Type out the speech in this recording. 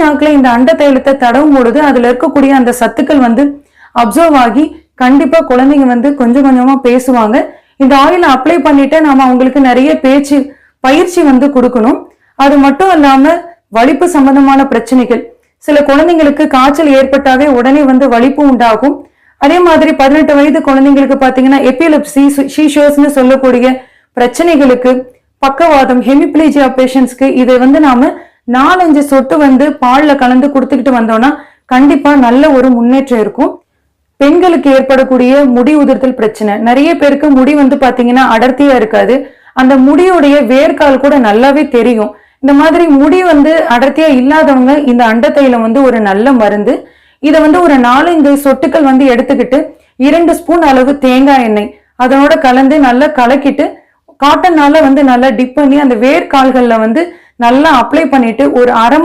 நாக்குல இந்த அண்ட தைலத்தை தடவும் பொழுது அதுல இருக்கக்கூடிய அந்த சத்துக்கள் அப்சர்வ் ஆகி கண்டிப்பா குழந்தைங்க கொஞ்சம் கொஞ்சமா பேசுவாங்க. இந்த ஆயில அப்ளை பண்ணிட்டு நாம அவங்களுக்கு நிறைய பேச்சு பயிற்சி கொடுக்கணும். அது மட்டும் இல்லாம வலிப்பு சம்பந்தமான பிரச்சனைகள், சில குழந்தைங்களுக்கு காய்ச்சல் ஏற்பட்டாவே உடனே வலிப்பு உண்டாகும். அதே மாதிரி 18 வயது குழந்தைங்களுக்கு பாத்தீங்கன்னா எபிலெப்சி, சீஷர்ஸ்னு சொல்லக்கூடிய பிரச்சனைகளுக்கு, பக்கவாதம், ஹெமிப்ளீஜியா பேஷண்ட்ஸ்க்கு இதை நாம 4-5 சொட்டு பால்ல கலந்து கொடுத்துக்கிட்டு வந்தோம்னா கண்டிப்பா நல்ல ஒரு முன்னேற்றம் இருக்கும். பெண்களுக்கு ஏற்படக்கூடிய முடி உதிர்தல் பிரச்சனை, நிறைய பேருக்கு முடி பாத்தீங்கன்னா அடர்த்தியா இருக்காது. அந்த முடியுடைய வேர்க்கால் கூட நல்லாவே தெரியும். இந்த மாதிரி முடி அடர்த்தியா இல்லாதவங்க இந்த அண்ட தைலம் ஒரு நல்ல மருந்து. இதை ஒரு 4-5 சொட்டுக்கள் எடுத்துக்கிட்டு 2 ஸ்பூன் அளவு தேங்காய் எண்ணெய் அதனோட கலந்து நல்லா கலக்கிட்டு காட்டனால நல்லா டிப் பண்ணி அந்த வேர்க்கால்கள்ல நல்லா அப்ளை பண்ணிட்டு ஒரு அரை